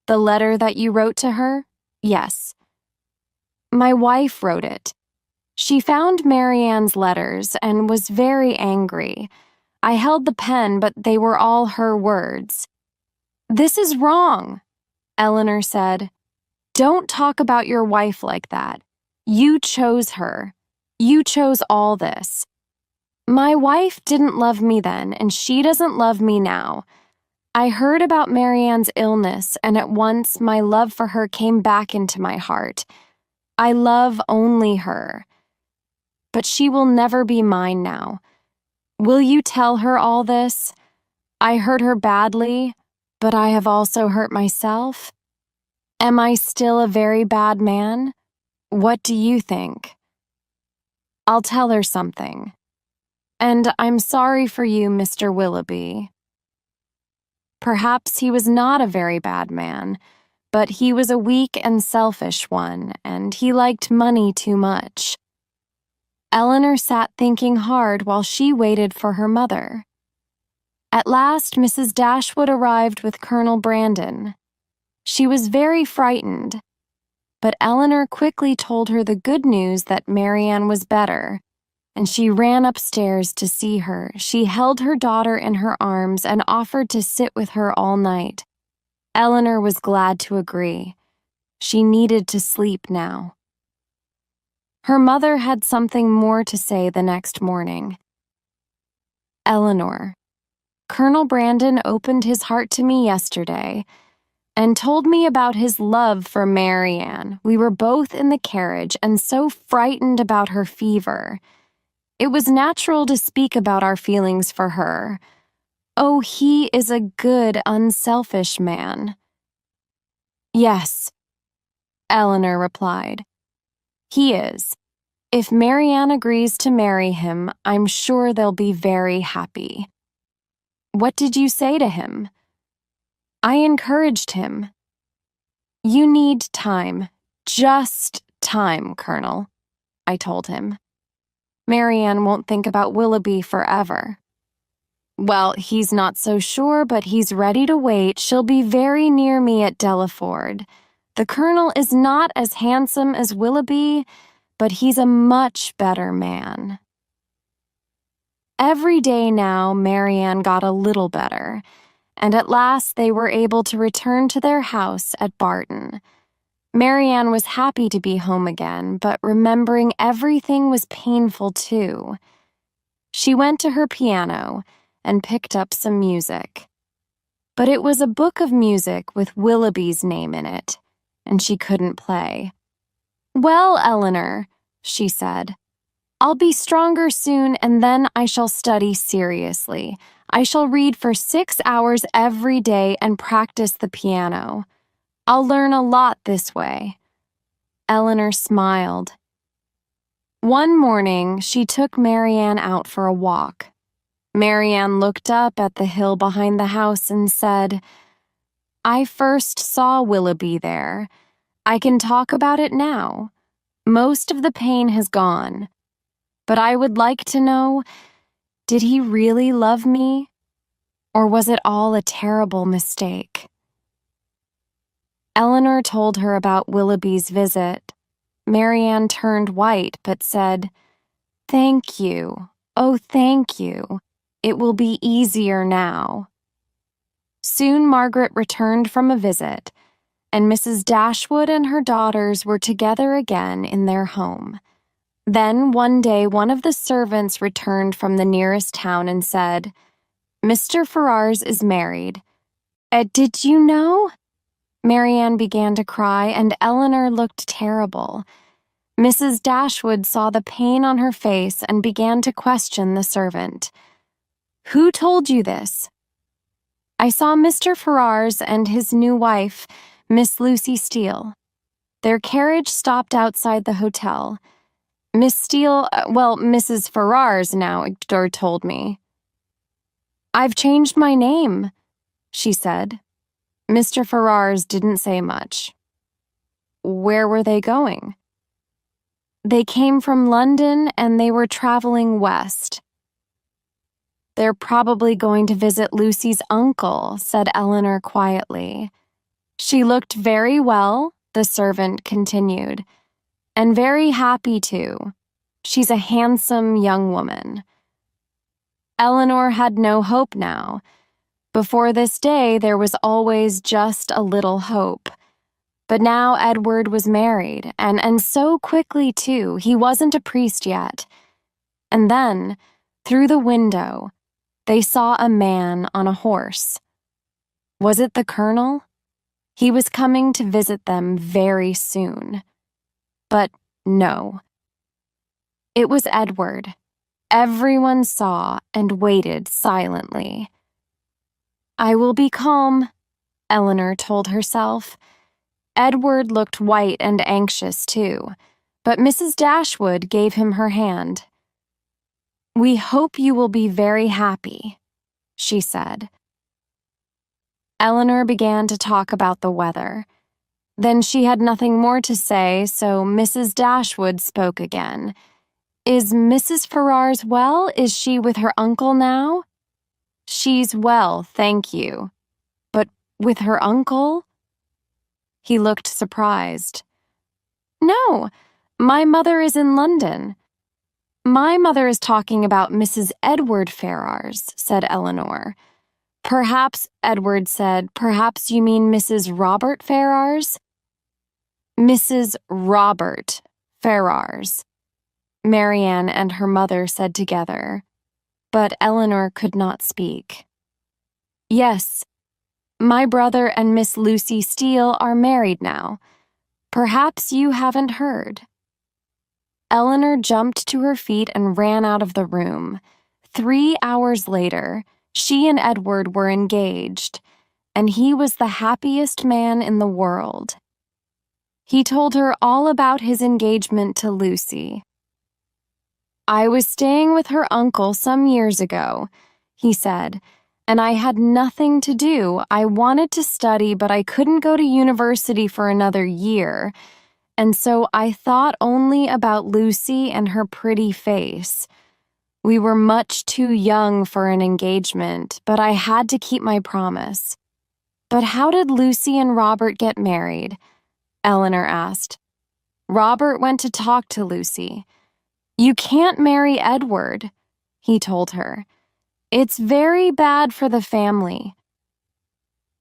Speaker 1: "The letter that you wrote to her?" "Yes." "My wife wrote it. She found Marianne's letters and was very angry. I held the pen, but they were all her words." "This is wrong," Eleanor said. "Don't talk about your wife like that. You chose her. You chose all this. My wife didn't love me then, and she doesn't love me now. I heard about Marianne's illness, and at once my love for her came back into my heart. I love only her. But she will never be mine now. Will you tell her all this? I hurt her badly. But I have also hurt myself. Am I still a very bad man? What do you think? I'll tell her something. And I'm sorry for you, Mr. Willoughby. Perhaps he was not a very bad man, but he was a weak and selfish one, and he liked money too much. Eleanor sat thinking hard while she waited for her mother. At last, Mrs. Dashwood arrived with Colonel Brandon. She was very frightened, but Eleanor quickly told her the good news that Marianne was better, and she ran upstairs to see her. She held her daughter in her arms and offered to sit with her all night. Eleanor was glad to agree. She needed to sleep now. Her mother had something more to say the next morning. Eleanor, Colonel Brandon opened his heart to me yesterday and told me about his love for Marianne. We were both in the carriage and so frightened about her fever. It was natural to speak about our feelings for her. Oh, he is a good, unselfish man. Yes, Eleanor replied. He is. If Marianne agrees to marry him, I'm sure they'll be very happy. What did you say to him? I encouraged him. You need time, just time, Colonel, I told him. Marianne won't think about Willoughby forever. Well, he's not so sure, but he's ready to wait. She'll be very near me at Delaford. The Colonel is not as handsome as Willoughby, but he's a much better man. Every day now, Marianne got a little better, and at last they were able to return to their house at Barton. Marianne was happy to be home again, but remembering everything was painful too. She went to her piano and picked up some music. But it was a book of music with Willoughby's name in it, and she couldn't play. Well, Eleanor, she said, I'll be stronger soon, and then I shall study seriously. I shall read for 6 hours every day and practice the piano. I'll learn a lot this way. Eleanor smiled. One morning, she took Marianne out for a walk. Marianne looked up at the hill behind the house and said, I first saw Willoughby there. I can talk about it now. Most of the pain has gone. But I would like to know, did he really love me? Or was it all a terrible mistake? Eleanor told her about Willoughby's visit. Marianne turned white but said, Thank you. Oh, thank you. It will be easier now. Soon Margaret returned from a visit, and Mrs. Dashwood and her daughters were together again in their home. Then one day one of the servants returned from the nearest town and said, Mr. Ferrars is married. Did you know? Marianne began to cry, and Eleanor looked terrible. Mrs. Dashwood saw the pain on her face and began to question the servant. Who told you this? I saw Mr. Ferrars and his new wife, Miss Lucy Steele. Their carriage stopped outside the hotel. Miss Steele, Mrs. Ferrars now, told me. I've changed my name, she said. Mr. Ferrars didn't say much. Where were they going? They came from London and they were traveling west. They're probably going to visit Lucy's uncle, said Eleanor quietly. She looked very well, the servant continued, and very happy too. She's a handsome young woman. Eleanor had no hope now. Before this day, there was always just a little hope. But now Edward was married, and so quickly too. He wasn't a priest yet. And then, through the window, they saw a man on a horse. Was it the Colonel? He was coming to visit them very soon. But no. It was Edward. Everyone saw and waited silently. I will be calm, Eleanor told herself. Edward looked white and anxious, too, but Mrs. Dashwood gave him her hand. "We hope you will be very happy," she said. Eleanor began to talk about the weather. Then she had nothing more to say, so Mrs. Dashwood spoke again. "Is Mrs. Ferrars well? Is she with her uncle now?" "She's well, thank you. But with her uncle?" He looked surprised. "No, my mother is in London." "My mother is talking about Mrs. Edward Ferrars," said Eleanor. "Perhaps," Edward said, "perhaps you mean Mrs. Robert Ferrars?" "Mrs. Robert Ferrars," Marianne and her mother said together, but Eleanor could not speak. "Yes, my brother and Miss Lucy Steele are married now. Perhaps you haven't heard." Eleanor jumped to her feet and ran out of the room. 3 hours later, she and Edward were engaged, and he was the happiest man in the world. He told her all about his engagement to Lucy. "I was staying with her uncle some years ago," he said, "and I had nothing to do. I wanted to study, but I couldn't go to university for another year, and so I thought only about Lucy and her pretty face. We were much too young for an engagement, but I had to keep my promise." "But how did Lucy and Robert get married?" Eleanor asked. "Robert went to talk to Lucy. You can't marry Edward," he told her. "It's very bad for the family."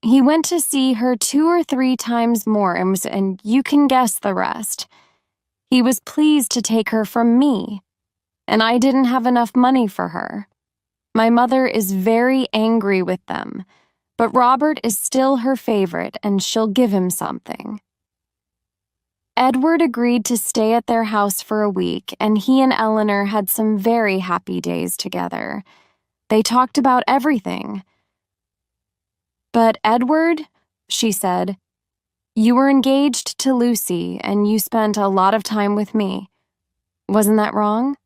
Speaker 1: He went to see her 2 or 3 times more, and you can guess the rest. He was pleased to take her from me, and I didn't have enough money for her. My mother is very angry with them, but Robert is still her favorite, and she'll give him something. Edward agreed to stay at their house for a week, and he and Eleanor had some very happy days together. They talked about everything. "But Edward," she said, "you were engaged to Lucy, and you spent a lot of time with me. Wasn't that wrong?"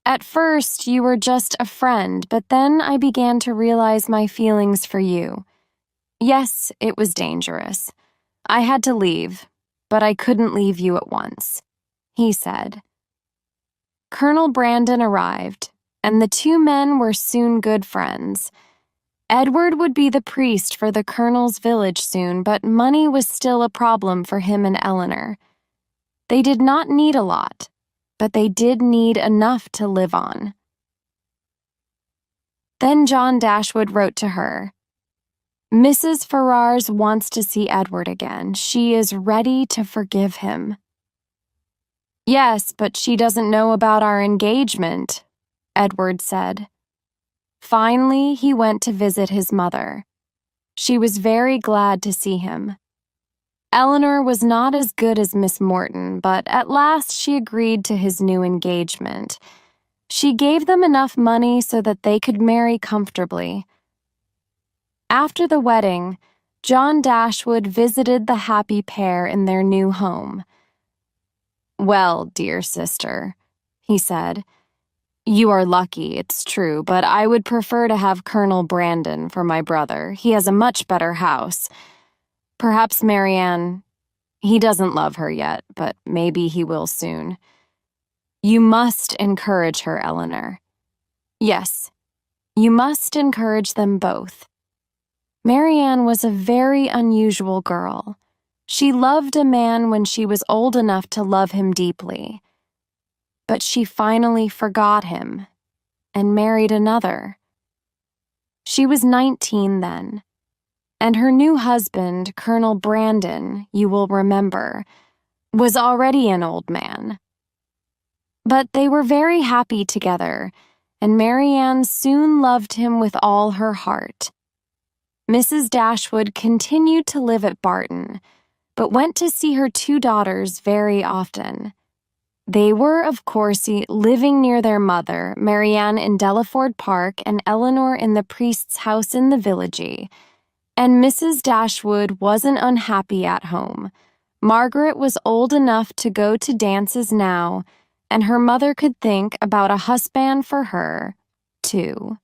Speaker 1: "At first, you were just a friend, but then I began to realize my feelings for you. Yes, it was dangerous. I had to leave, but I couldn't leave you at once," he said. Colonel Brandon arrived, and the 2 men were soon good friends. Edward would be the priest for the colonel's village soon, but money was still a problem for him and Eleanor. They did not need a lot, but they did need enough to live on. Then John Dashwood wrote to her, "Mrs. Ferrars wants to see Edward again. She is ready to forgive him." "Yes, but she doesn't know about our engagement," Edward said. Finally, he went to visit his mother. She was very glad to see him. Eleanor was not as good as Miss Morton, but at last she agreed to his new engagement. She gave them enough money so that they could marry comfortably. After the wedding, John Dashwood visited the happy pair in their new home. "Well, dear sister," he said, "you are lucky, it's true, but I would prefer to have Colonel Brandon for my brother. He has a much better house. Perhaps Marianne, he doesn't love her yet, but maybe he will soon. You must encourage her, Eleanor. Yes, you must encourage them both." Marianne was a very unusual girl. She loved a man when she was old enough to love him deeply. But she finally forgot him and married another. She was 19 then, and her new husband, Colonel Brandon, you will remember, was already an old man. But they were very happy together, and Marianne soon loved him with all her heart. Mrs. Dashwood continued to live at Barton, but went to see her 2 daughters very often. They were, of course, living near their mother, Marianne in Delaford Park and Eleanor in the priest's house in the village, And Mrs. Dashwood wasn't unhappy at home. Margaret was old enough to go to dances now, and her mother could think about a husband for her, too.